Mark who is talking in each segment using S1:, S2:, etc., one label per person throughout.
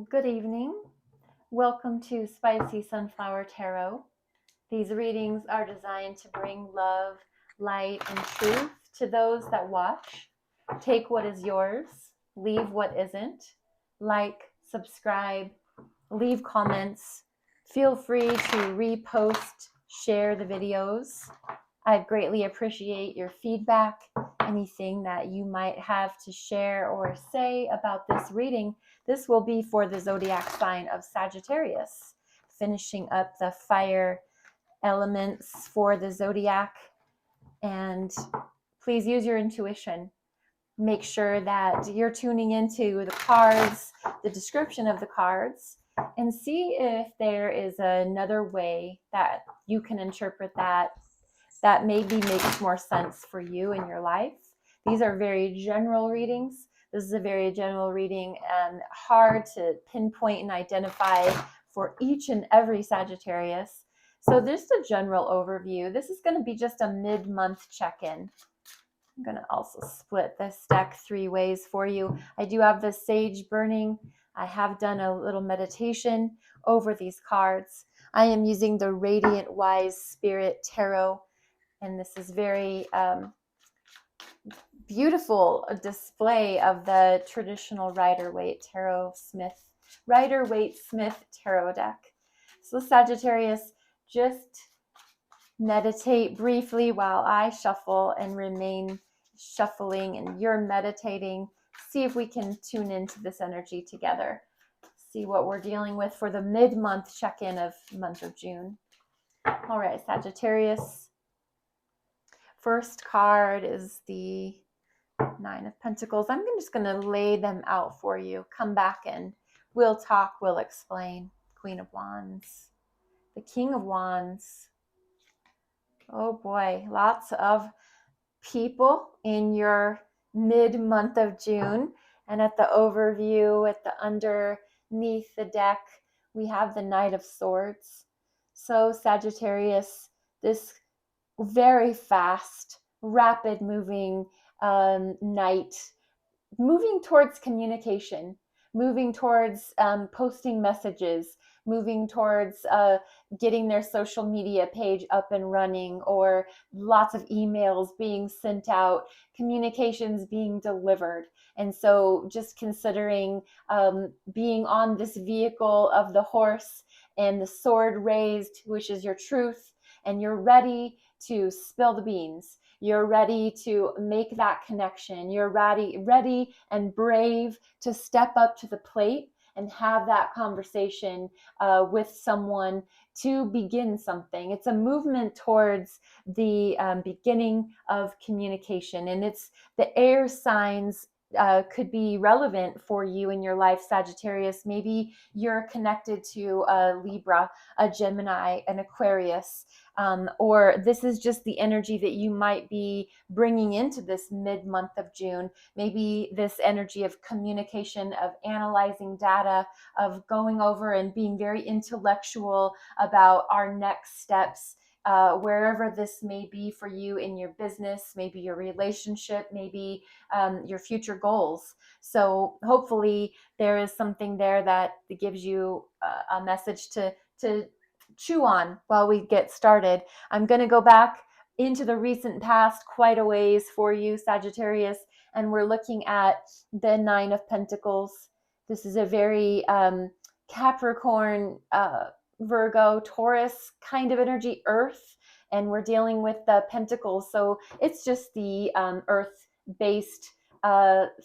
S1: Good evening. Welcome to Spicy Sunflower Tarot. These readings are designed to bring love, light, and truth to those that watch. Take what is yours, leave what isn't. Like, subscribe, leave comments. Feel free to repost, share the videos. I'd greatly appreciate your feedback, anything that you might have to share or say about this reading. This will be for the zodiac sign of Sagittarius, finishing up the fire elements for the zodiac. And please use your intuition. Make sure that you're tuning into the cards, the description of the cards, and see if there is another way that you can interpret that maybe makes more sense for you in your life. These are very general readings. This is a very general reading and hard to pinpoint and identify for each and every Sagittarius. So just a general overview. This is going to be just a mid-month check-in. I'm going to also split this deck 3 ways for you. I do have the sage burning. I have done a little meditation over these cards. I am using the Radiant Wise Spirit Tarot, and this is very beautiful display of the traditional Rider-Waite-Smith tarot deck. So Sagittarius, just meditate briefly while I shuffle and remain shuffling and you're meditating. See if we can tune into this energy together. See what we're dealing with for the mid-month check-in of month of June. All right, Sagittarius. First card is the Nine of Pentacles. I'm just going to lay them out for you. Come back and we'll talk, we'll explain. Queen of Wands. The King of Wands. Oh boy, lots of people in your mid-month of June. And at the overview, at the underneath the deck, we have the Knight of Swords. So Sagittarius, this very fast, rapid moving knight, moving towards communication, moving towards posting messages, moving towards getting their social media page up and running, or lots of emails being sent out, communications being delivered. And so just considering being on this vehicle of the horse and the sword raised, which is your truth, and you're ready to spill the beans. You're ready to make that connection. You're ready and brave to step up to the plate and have that conversation with someone to begin something. It's a movement towards the beginning of communication, and it's the air signs could be relevant for you in your life, Sagittarius. Maybe you're connected to a Libra, a Gemini, an Aquarius, or this is just the energy that you might be bringing into this mid-month of June. Maybe this energy of communication, of analyzing data, of going over and being very intellectual about our next steps, wherever this may be for you in your business, maybe your relationship, maybe your future goals. So hopefully there is something there that gives you a message to chew on while we get started. I'm going to go back into the recent past quite a ways for you, Sagittarius, and we're looking at the Nine of Pentacles. This is a very Capricorn, Virgo, Taurus kind of energy, earth, and we're dealing with the pentacles. So it's just the earth-based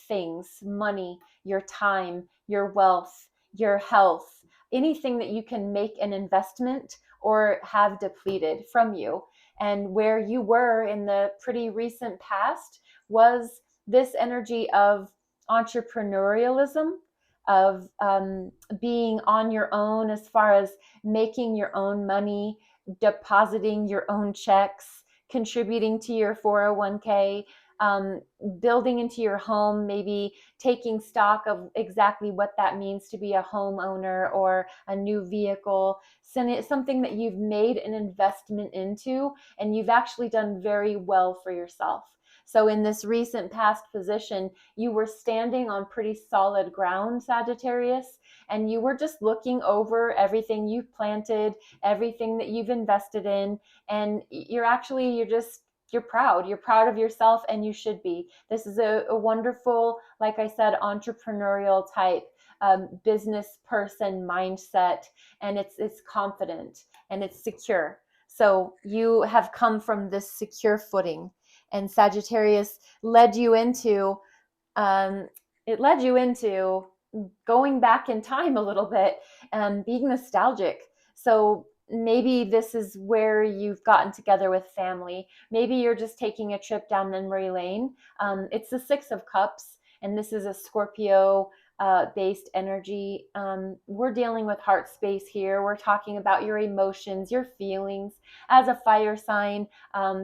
S1: things, money, your time, your wealth, your health, anything that you can make an investment or have depleted from you. And where you were in the pretty recent past was this energy of entrepreneurialism, of being on your own as far as making your own money, depositing your own checks, contributing to your 401k, building into your home, maybe taking stock of exactly what that means to be a homeowner or a new vehicle, something that you've made an investment into and you've actually done very well for yourself. So in this recent past position, you were standing on pretty solid ground, Sagittarius, and you were just looking over everything you've planted, everything that you've invested in, and you're proud. You're proud of yourself, and you should be. This is a wonderful, like I said, entrepreneurial type business person mindset, and it's confident and it's secure. So you have come from this secure footing, and Sagittarius led you into um, it led you into going back in time a little bit and being nostalgic. So maybe this is where you've gotten together with family. Maybe you're just taking a trip down memory lane. It's the Six of Cups, and this is a Scorpio based energy. We're dealing with heart space here. We're talking about your emotions, your feelings. As a fire sign,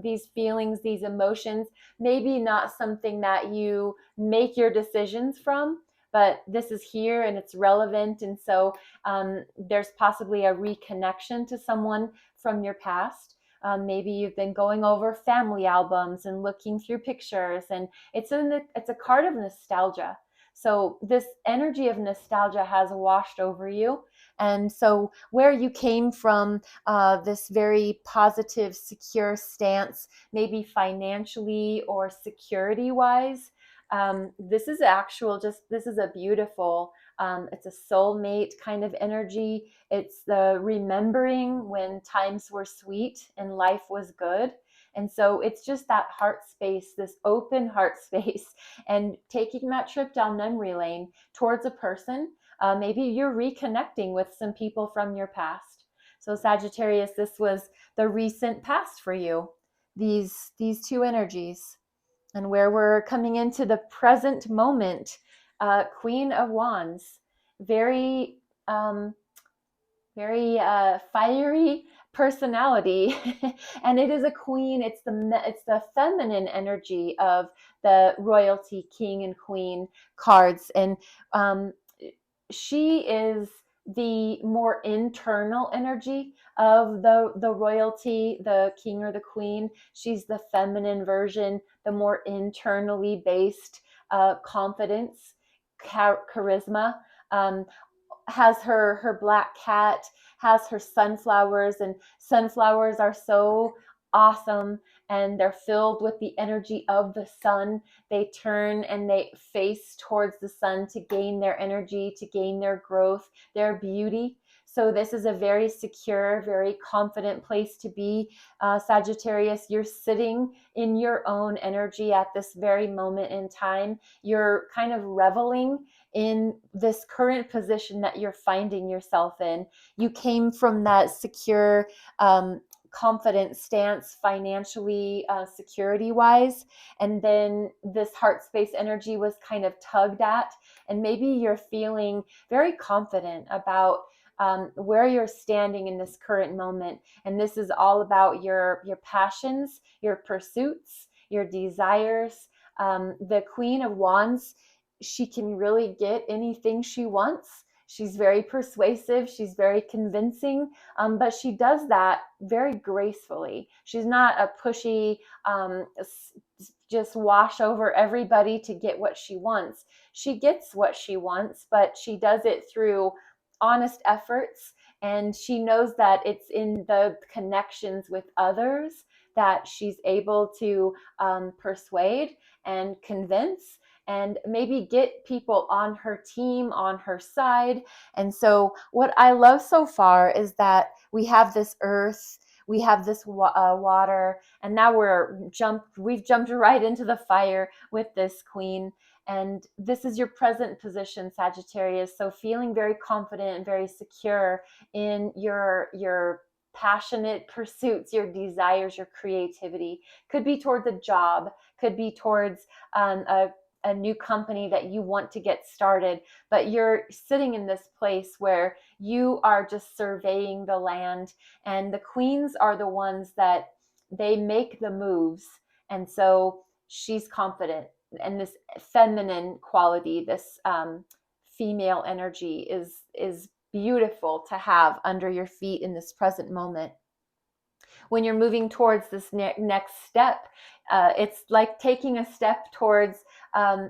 S1: these feelings, these emotions, maybe not something that you make your decisions from, but this is here and it's relevant. And so there's possibly a reconnection to someone from your past. Maybe you've been going over family albums and looking through pictures, and it's a card of nostalgia. So this energy of nostalgia has washed over you. And so where you came from, this very positive, secure stance, maybe financially or security wise, this is a beautiful, it's a soulmate kind of energy. It's the remembering when times were sweet and life was good. And so it's just that heart space, this open heart space, and taking that trip down memory lane towards a person. Maybe you're reconnecting with some people from your past. So Sagittarius, this was the recent past for you, these two energies. And where we're coming into the present moment, Queen of Wands, very very fiery personality. And it is a queen. It's the feminine energy of the royalty king and queen cards, and um, she is the more internal energy of the royalty, the king or the queen. She's the feminine version, the more internally based confidence, charisma. Um, has her black cat, has her sunflowers, and sunflowers are so awesome, and they're filled with the energy of the sun. They turn and they face towards the sun to gain their energy, to gain their growth, their beauty. So this is a very secure, very confident place to be. Sagittarius, you're sitting in your own energy at this very moment in time. You're kind of reveling in this current position that you're finding yourself in. You came from that secure, confident stance financially, security wise, and then this heart space energy was kind of tugged at, and maybe you're feeling very confident about where you're standing in this current moment. And this is all about your passions, your pursuits, your desires. The Queen of Wands, she can really get anything she wants. She's very persuasive. She's very convincing, but she does that very gracefully. She's not a pushy, just wash over everybody to get what she wants. She gets what she wants, but she does it through honest efforts. And she knows that it's in the connections with others that she's able to persuade and convince and maybe get people on her team, on her side. And so what I love so far is that we have this earth, we have this water, and now we've jumped right into the fire with this queen. And this is your present position, Sagittarius. So feeling very confident and very secure in your passionate pursuits, your desires, your creativity. Could be towards a job, could be towards a new company that you want to get started, but you're sitting in this place where you are just surveying the land, and the queens are the ones that they make the moves. And so she's confident, and this feminine quality, this female energy is beautiful to have under your feet in this present moment. when you're moving towards this next step. It's like taking a step towards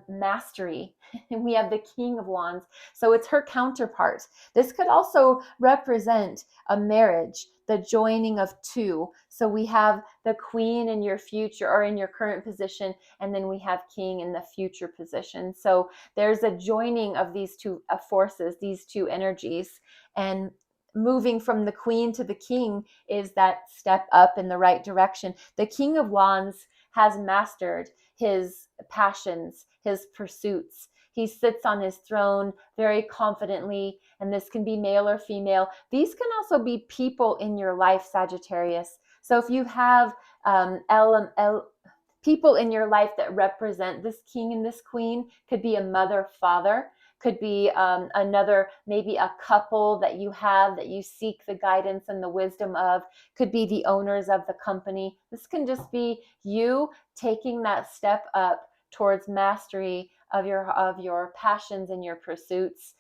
S1: mastery. And we have the King of Wands. So it's her counterpart. This could also represent a marriage, the joining of two. So we have the Queen in your future or in your current position, and then we have King in the future position. So there's a joining of these two forces, these two energies. And moving from the Queen to the King is that step up in the right direction. The King of Wands has mastered his passions, his pursuits. He sits on his throne very confidently, and this can be male or female. These can also be people in your life, Sagittarius. So if you have people in your life that represent this king and this queen, could be a mother, father, could be another, maybe a couple that you have that you seek the guidance and the wisdom of, could be the owners of the company. This can just be you taking that step up towards mastery of your passions and your pursuits.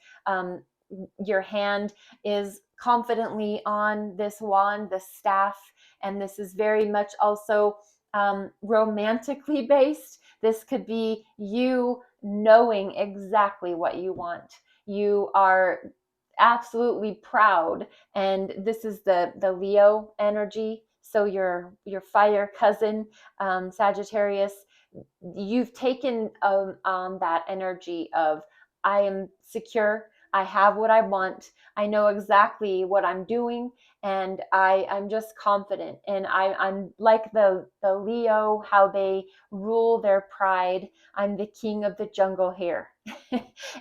S1: Your hand is confidently on this wand, the staff, and this is very much also romantically based. This could be you knowing exactly what you want. You are absolutely proud, and this is the Leo energy. So your fire cousin, Sagittarius, you've taken on that energy of, I am secure, I have what I want, I know exactly what I'm doing, and I'm just confident. And I'm like the Leo, how they rule their pride. I'm the king of the jungle here.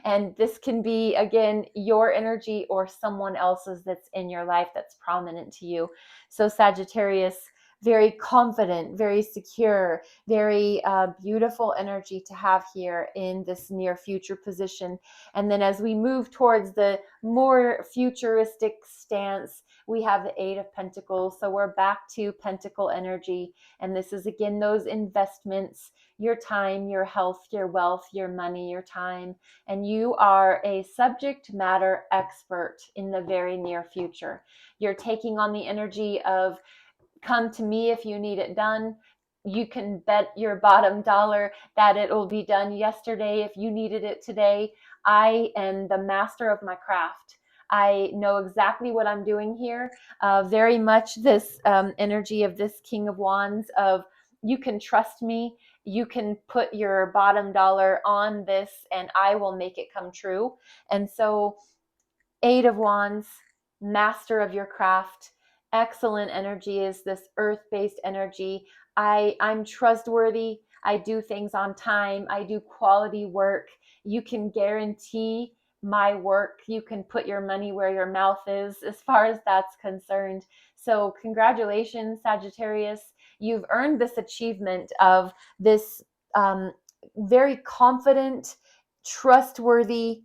S1: And this can be, again, your energy or someone else's that's in your life that's prominent to you. So Sagittarius, very confident, very secure, very beautiful energy to have here in this near future position. And then as we move towards the more futuristic stance, we have the Eight of Pentacles. So we're back to Pentacle energy. And this is, again, those investments, your time, your health, your wealth, your money, your time. And you are a subject matter expert in the very near future. You're taking on the energy of, come to me if you need it done. You can bet your bottom dollar that it will be done yesterday if you needed it today. I am the master of my craft. I know exactly what I'm doing here. Very much this energy of this King of Wands of, you can trust me. You can put your bottom dollar on this and I will make it come true. And so Eight of Wands, master of your craft. Excellent energy is this earth-based energy. I'm trustworthy. I do things on time. I do quality work. You can guarantee my work. You can put your money where your mouth is as far as that's concerned. So congratulations, Sagittarius. You've earned this achievement of this very confident, trustworthy,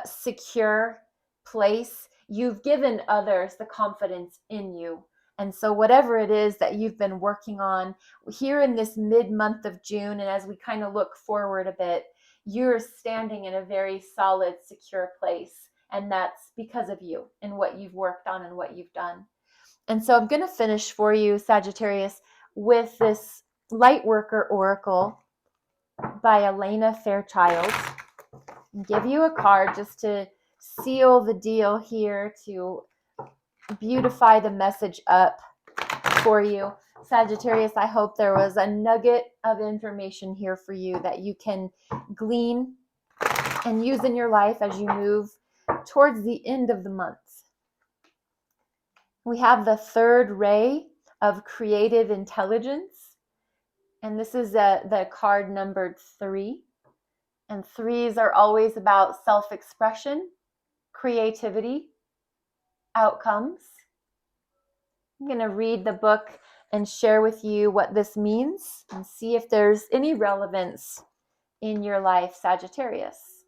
S1: secure place. You've given others the confidence in you. And so whatever it is that you've been working on here in this mid-month of June, and as we kind of look forward a bit, you're standing in a very solid, secure place. And that's because of you and what you've worked on and what you've done. And so I'm going to finish for you, Sagittarius, with this Lightworker Oracle by Elena Fairchild. Give you a card just to seal the deal here, to beautify the message up for you. Sagittarius, I hope there was a nugget of information here for you that you can glean and use in your life as you move towards the end of the month. We have the third ray of creative intelligence, and this is the card numbered 3. And 3s are always about self-expression, creativity, outcomes. I'm going to read the book and share with you what this means and see if there's any relevance in your life, Sagittarius.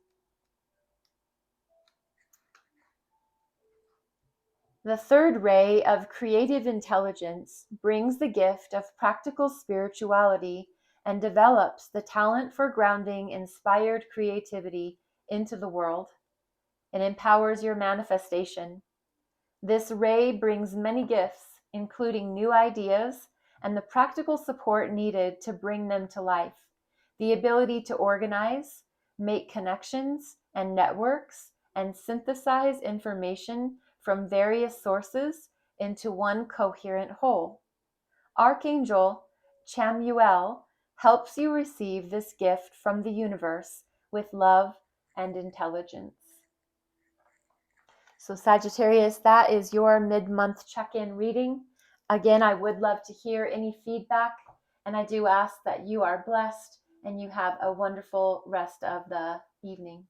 S1: The third ray of creative intelligence brings the gift of practical spirituality and develops the talent for grounding inspired creativity into the world. It empowers your manifestation. This ray brings many gifts, including new ideas and the practical support needed to bring them to life. The ability to organize, make connections and networks, and synthesize information from various sources into one coherent whole. Archangel Chamuel helps you receive this gift from the universe with love and intelligence. So Sagittarius, that is your mid-month check-in reading. Again, I would love to hear any feedback, and I do ask that you are blessed and you have a wonderful rest of the evening.